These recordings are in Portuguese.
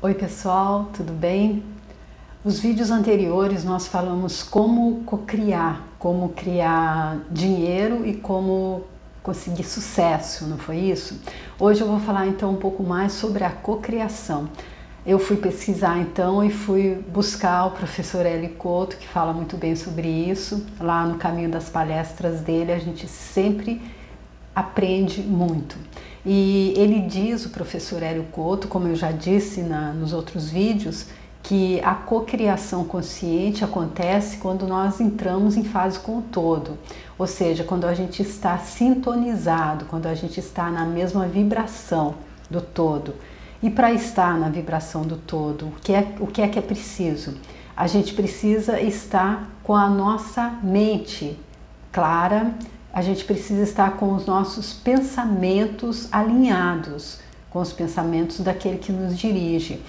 Oi pessoal, tudo bem? Os vídeos anteriores nós falamos como cocriar, como criar dinheiro e como conseguir sucesso, não foi isso? Hoje eu vou falar então um pouco mais sobre a cocriação. Eu fui pesquisar então e fui buscar o professor Hélio Couto, que fala muito bem sobre isso. Lá no caminho das palestras dele a gente sempre aprende muito. E ele diz, o professor Hélio Couto, como eu já disse nos outros vídeos, que a cocriação consciente acontece quando nós entramos em fase com o todo, ou seja, quando a gente está sintonizado, quando a gente está na mesma vibração do todo. E para estar na vibração do todo, o que é preciso? A gente precisa estar com a nossa mente clara, a gente precisa estar com os nossos pensamentos alinhados, com os pensamentos daquele que nos dirige.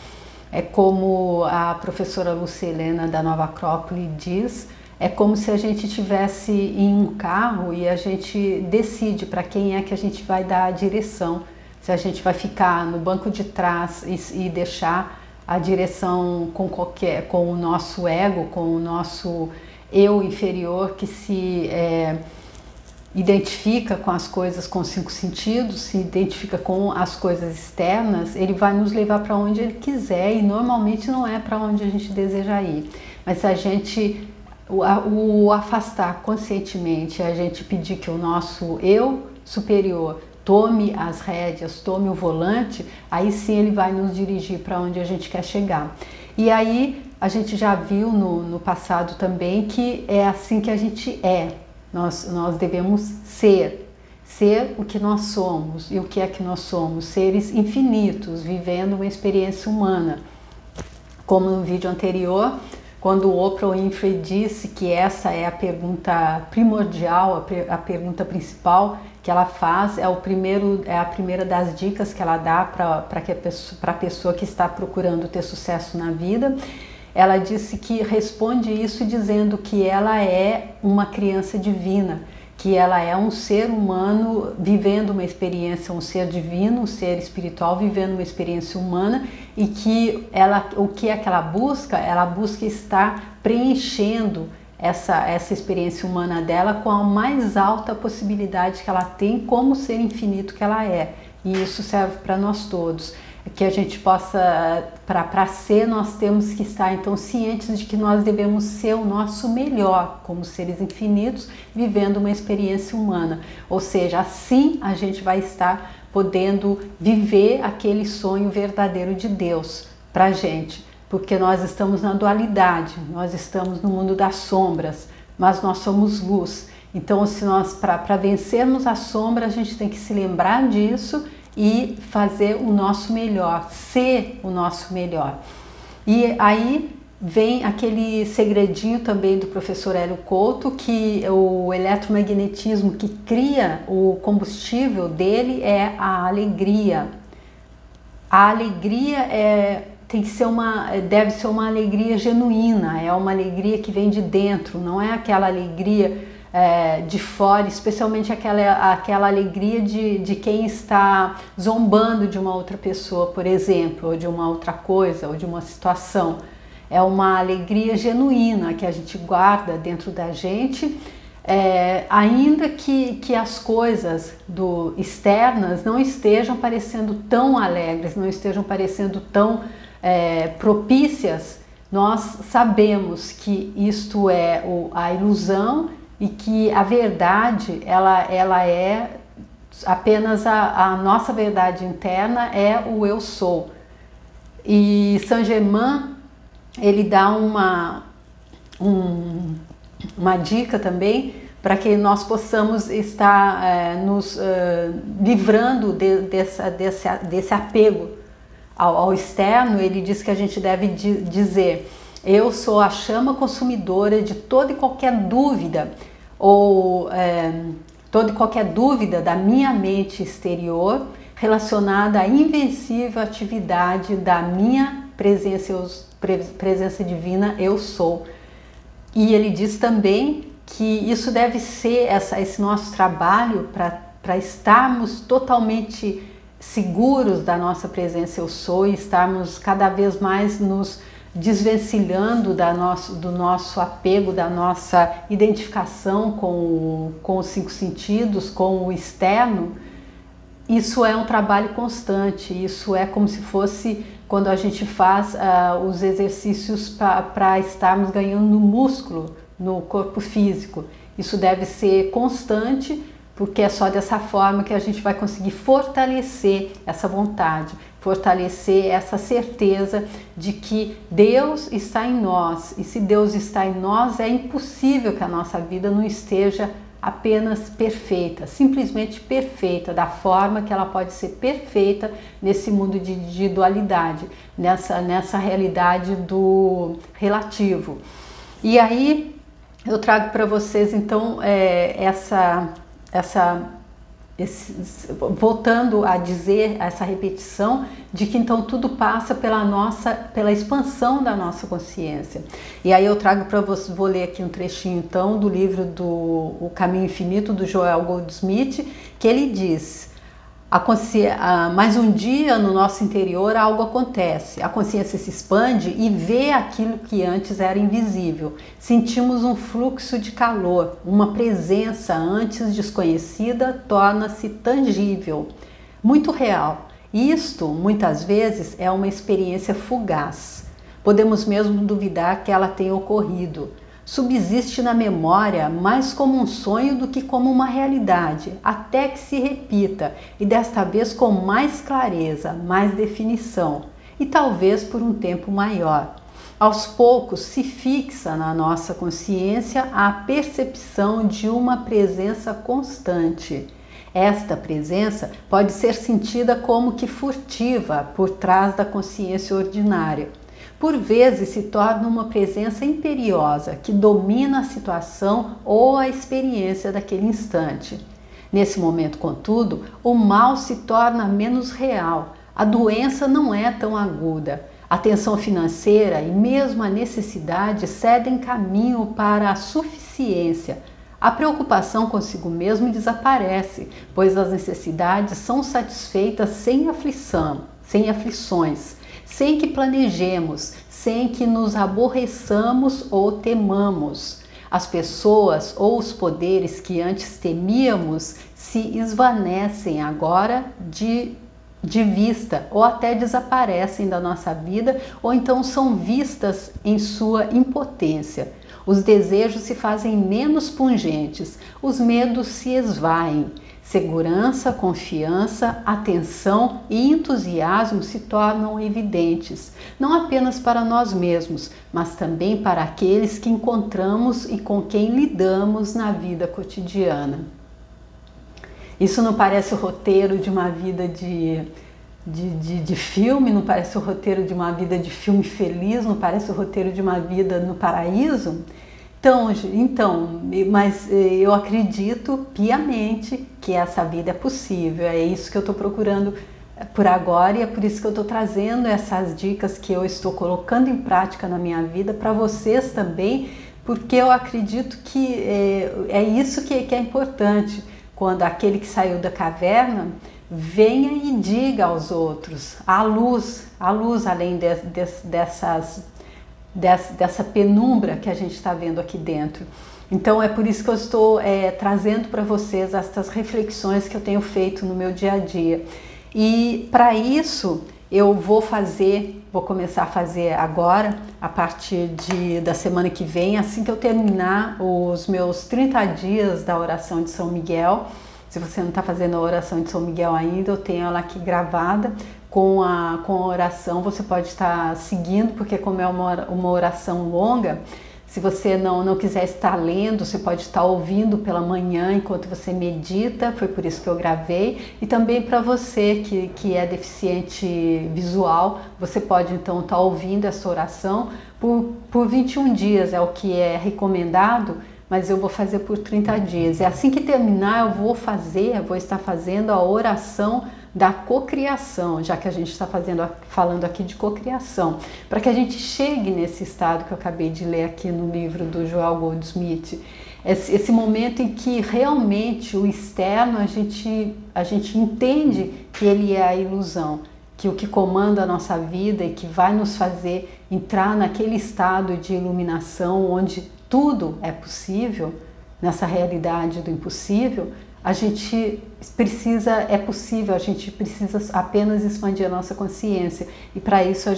É como a professora Lúcia Helena da Nova Acrópole diz, é como se a gente estivesse em um carro e a gente decide para quem é que a gente vai dar a direção. Se a gente vai ficar no banco de trás e deixar a direção com o nosso ego, com o nosso eu inferior que se identifica com as coisas com os 5 sentidos, se identifica com as coisas externas, ele vai nos levar para onde ele quiser e normalmente não é para onde a gente deseja ir. Mas se a gente o afastar conscientemente, a gente pedir que o nosso eu superior tome as rédeas, tome o volante, aí sim ele vai nos dirigir para onde a gente quer chegar. E aí a gente já viu no passado também que é assim que a gente é. Nós devemos ser o que nós somos. E o que é que nós somos? Seres infinitos, vivendo uma experiência humana. Como no vídeo anterior, quando o Oprah Winfrey disse que essa é a pergunta primordial, a pergunta principal que ela faz, é a primeira das dicas que ela dá para a pessoa que está procurando ter sucesso na vida. Ela disse que responde isso dizendo que ela é uma criança divina, que ela é um ser humano vivendo uma experiência, um ser divino, um ser espiritual vivendo uma experiência humana e que o que é que ela busca? Ela busca estar preenchendo essa experiência humana dela com a mais alta possibilidade que ela tem como ser infinito que ela é. E isso serve para nós todos. Que a gente possa, para ser, nós temos que estar então cientes de que nós devemos ser o nosso melhor como seres infinitos, vivendo uma experiência humana. Ou seja, assim a gente vai estar podendo viver aquele sonho verdadeiro de Deus para a gente, porque nós estamos na dualidade, nós estamos no mundo das sombras, mas nós somos luz. Então, se nós, para vencermos a sombra, a gente tem que se lembrar disso e fazer o nosso melhor, ser o nosso melhor. E aí vem aquele segredinho também do professor Hélio Couto, que o eletromagnetismo que cria o combustível dele é a alegria. A alegria deve ser uma alegria genuína, é uma alegria que vem de dentro, não é aquela alegria de fora, especialmente aquela alegria de quem está zombando de uma outra pessoa, por exemplo, ou de uma outra coisa, ou de uma situação. É uma alegria genuína que a gente guarda dentro da gente, ainda que as coisas externas não estejam parecendo tão alegres, não estejam parecendo tão propícias. Nós sabemos que isto é a ilusão e que a verdade, ela é apenas a nossa verdade interna, é o eu sou. E Saint Germain, ele dá uma dica também para que nós possamos estar nos livrando desse apego ao externo. Ele diz que a gente deve dizer: eu sou a chama consumidora de toda e qualquer dúvida toda e qualquer dúvida da minha mente exterior relacionada à invencível atividade da minha presença divina, eu sou. E ele diz também que isso deve ser esse nosso trabalho para estarmos totalmente seguros da nossa presença eu sou e estarmos cada vez mais nos desvencilhando do nosso apego, da nossa identificação com os 5 sentidos, com o externo, isso é um trabalho constante, isso é como se fosse quando a gente faz os exercícios para estarmos ganhando músculo no corpo físico. Isso deve ser constante, porque é só dessa forma que a gente vai conseguir fortalecer essa vontade, fortalecer essa certeza de que Deus está em nós. E se Deus está em nós, é impossível que a nossa vida não esteja apenas perfeita, simplesmente perfeita, da forma que ela pode ser perfeita nesse mundo de dualidade, nessa realidade do relativo. E aí eu trago para vocês então voltando a dizer essa repetição de que então tudo passa pela expansão da nossa consciência. E aí eu trago para vocês, vou ler aqui um trechinho então do livro do O Caminho Infinito, do Joel Goldsmith, que ele diz: mais um dia no nosso interior algo acontece, a consciência se expande e vê aquilo que antes era invisível. Sentimos um fluxo de calor, uma presença antes desconhecida torna-se tangível, muito real. Isto, muitas vezes, é uma experiência fugaz. Podemos mesmo duvidar que ela tenha ocorrido. Subsiste na memória mais como um sonho do que como uma realidade, até que se repita, e desta vez com mais clareza, mais definição, e talvez por um tempo maior. Aos poucos se fixa na nossa consciência a percepção de uma presença constante. Esta presença pode ser sentida como que furtiva por trás da consciência ordinária. Por vezes se torna uma presença imperiosa que domina a situação ou a experiência daquele instante. Nesse momento, contudo, o mal se torna menos real, a doença não é tão aguda, a tensão financeira e mesmo a necessidade cedem caminho para a suficiência. A preocupação consigo mesmo desaparece, pois as necessidades são satisfeitas sem aflições. Sem que planejemos, sem que nos aborreçamos ou temamos. As pessoas ou os poderes que antes temíamos se esvanecem agora de vista ou até desaparecem da nossa vida ou então são vistas em sua impotência. Os desejos se fazem menos pungentes, os medos se esvaem. Segurança, confiança, atenção e entusiasmo se tornam evidentes, não apenas para nós mesmos, mas também para aqueles que encontramos e com quem lidamos na vida cotidiana. Isso não parece o roteiro de uma vida de filme, não parece o roteiro de uma vida de filme feliz, não parece o roteiro de uma vida no paraíso? Mas eu acredito piamente que essa vida é possível, é isso que eu estou procurando por agora e é por isso que eu estou trazendo essas dicas que eu estou colocando em prática na minha vida para vocês também, porque eu acredito que é isso que é importante, quando aquele que saiu da caverna venha e diga aos outros, a luz além dessa penumbra que a gente está vendo aqui dentro. Então é por isso que eu estou trazendo para vocês estas reflexões que eu tenho feito no meu dia a dia. E para isso eu vou começar a fazer agora, a partir da semana que vem, assim que eu terminar os meus 30 dias da oração de São Miguel. Se você não está fazendo a oração de São Miguel ainda, eu tenho ela aqui gravada. Com a oração você pode estar seguindo, porque como é uma oração longa, se você não quiser estar lendo, você pode estar ouvindo pela manhã enquanto você medita, foi por isso que eu gravei. E também para você que é deficiente visual, você pode então estar ouvindo essa oração por 21 dias, é o que é recomendado, mas eu vou fazer por 30 dias. E assim que terminar, eu vou estar fazendo a oração da cocriação, já que a gente está falando aqui de cocriação, para que a gente chegue nesse estado que eu acabei de ler aqui no livro do Joel Goldsmith. esse momento em que realmente o externo a gente entende que ele é a ilusão, que o que comanda a nossa vida e que vai nos fazer entrar naquele estado de iluminação onde tudo é possível, nessa realidade do impossível, a gente é possível, a gente precisa apenas expandir a nossa consciência. E para isso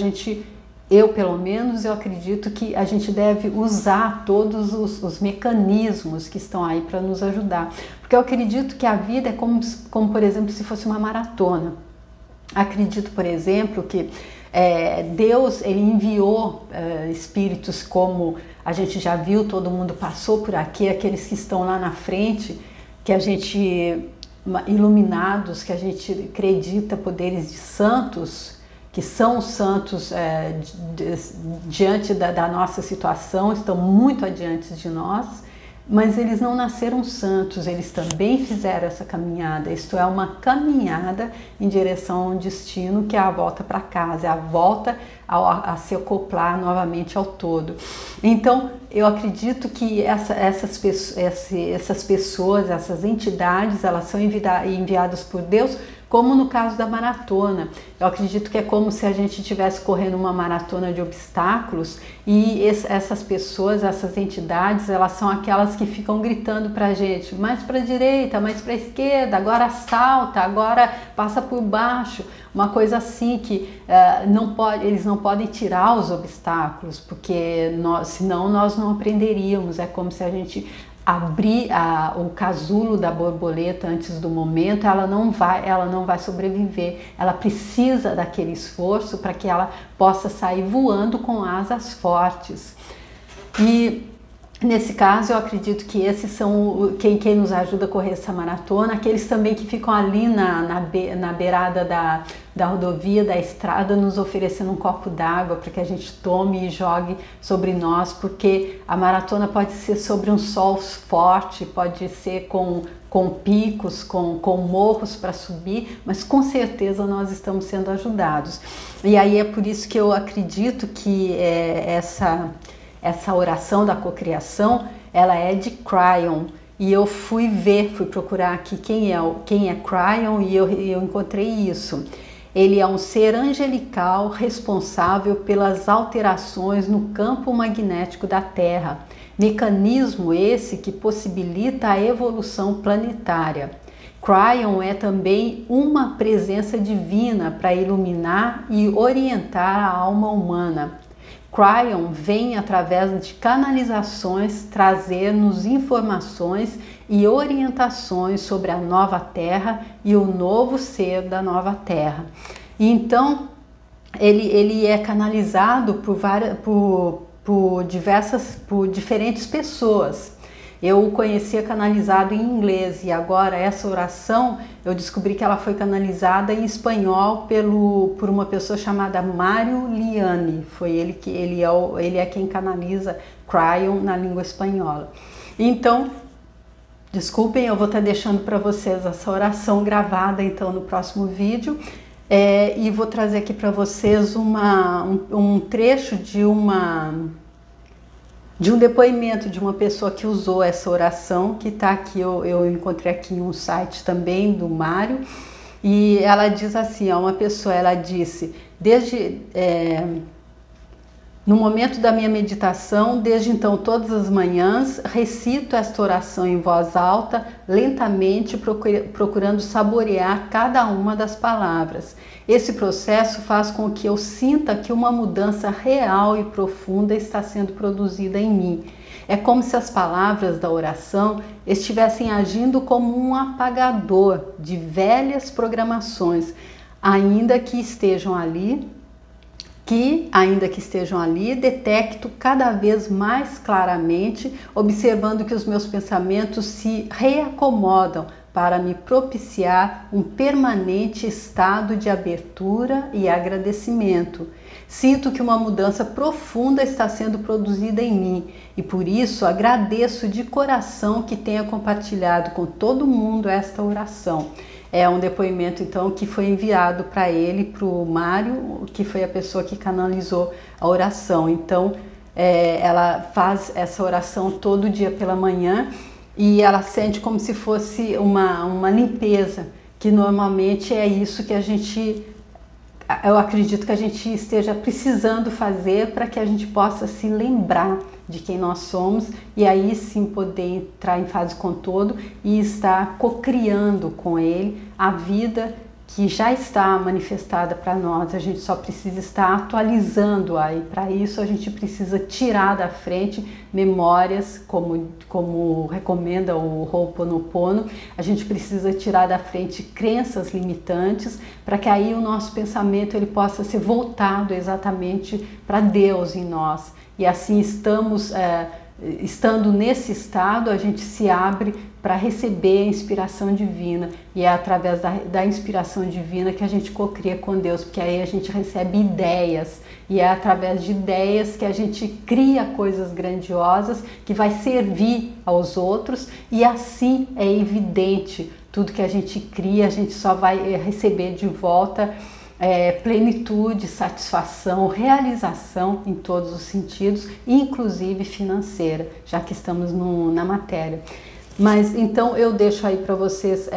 pelo menos, eu acredito que a gente deve usar todos os mecanismos que estão aí para nos ajudar. Porque eu acredito que a vida é como, por exemplo, se fosse uma maratona. Acredito, por exemplo, que Deus ele enviou espíritos, como a gente já viu, todo mundo passou por aqui, aqueles que estão lá na frente, que a gente, iluminados, que a gente acredita poderes de santos, que são santos diante da nossa situação, estão muito adiante de nós, mas eles não nasceram santos, eles também fizeram essa caminhada. Isto é uma caminhada em direção a um destino que é a volta para casa, é a volta a se acoplar novamente ao todo. Então, eu acredito que essas pessoas, essas entidades, elas são enviadas por Deus, como no caso da maratona. Eu acredito que é como se a gente estivesse correndo uma maratona de obstáculos e essas pessoas, essas entidades, elas são aquelas que ficam gritando pra gente, mais para a direita, mais para a esquerda, agora salta, agora passa por baixo, uma coisa assim que eles não podem tirar os obstáculos, porque senão nós não aprenderíamos. É como se a gente abrir o casulo da borboleta antes do momento, ela não vai sobreviver. Ela precisa daquele esforço para que ela possa sair voando com asas fortes. E nesse caso, eu acredito que esses são quem nos ajuda a correr essa maratona, aqueles também que ficam ali na beirada da rodovia, da estrada, nos oferecendo um copo d'água para que a gente tome e jogue sobre nós, porque a maratona pode ser sobre um sol forte, pode ser com picos, com morros para subir, mas com certeza nós estamos sendo ajudados. E aí é por isso que eu acredito que essa oração da cocriação, ela é de Kryon. E eu fui procurar aqui quem é Kryon, e eu encontrei isso. Ele é um ser angelical responsável pelas alterações no campo magnético da Terra. Mecanismo esse que possibilita a evolução planetária. Kryon é também uma presença divina para iluminar e orientar a alma humana. Kryon vem através de canalizações trazer-nos informações e orientações sobre a nova Terra e o novo ser da nova Terra. E então ele é canalizado por diferentes pessoas. Eu o conhecia canalizado em inglês e agora essa oração eu descobri que ela foi canalizada em espanhol por uma pessoa chamada Mário Liani. Foi ele é quem canaliza Kryon na língua espanhola. Então, desculpem, eu vou estar deixando para vocês essa oração gravada então no próximo vídeo. E vou trazer aqui para vocês um trecho de um depoimento de uma pessoa que usou essa oração, que está aqui, eu encontrei aqui em um site também do Mário, e ela diz assim, ela disse, no momento da minha meditação, desde então todas as manhãs, recito esta oração em voz alta, lentamente procurando saborear cada uma das palavras. Esse processo faz com que eu sinta que uma mudança real e profunda está sendo produzida em mim. É como se as palavras da oração estivessem agindo como um apagador de velhas programações, ainda que estejam ali, detecto cada vez mais claramente, observando que os meus pensamentos se reacomodam para me propiciar um permanente estado de abertura e agradecimento. Sinto que uma mudança profunda está sendo produzida em mim e por isso agradeço de coração que tenha compartilhado com todo mundo esta oração. É um depoimento então que foi enviado para ele, para o Mário, que foi a pessoa que canalizou a oração. Então ela faz essa oração todo dia pela manhã e ela sente como se fosse uma limpeza, que normalmente é isso que eu acredito que a gente esteja precisando fazer para que a gente possa se lembrar de quem nós somos e aí sim poder entrar em fase com todo e estar cocriando com Ele a vida que já está manifestada para nós. A gente só precisa estar atualizando-a e para isso a gente precisa tirar da frente memórias, como recomenda o Ho'oponopono. A gente precisa tirar da frente crenças limitantes para que aí o nosso pensamento ele possa ser voltado exatamente para Deus em nós. E assim estando nesse estado, a gente se abre para receber a inspiração divina e é através da inspiração divina que a gente cocria com Deus, porque aí a gente recebe ideias e é através de ideias que a gente cria coisas grandiosas que vai servir aos outros e assim é evidente, tudo que a gente cria a gente só vai receber de volta plenitude, satisfação, realização em todos os sentidos, inclusive financeira, já que estamos na matéria. Mas então eu deixo aí para vocês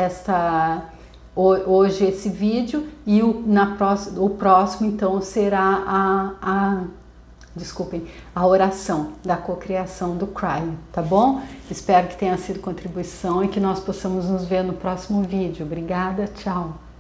hoje esse vídeo e o próximo então será a oração da cocriação do Cryon, tá bom? Espero que tenha sido contribuição e que nós possamos nos ver no próximo vídeo. Obrigada, tchau!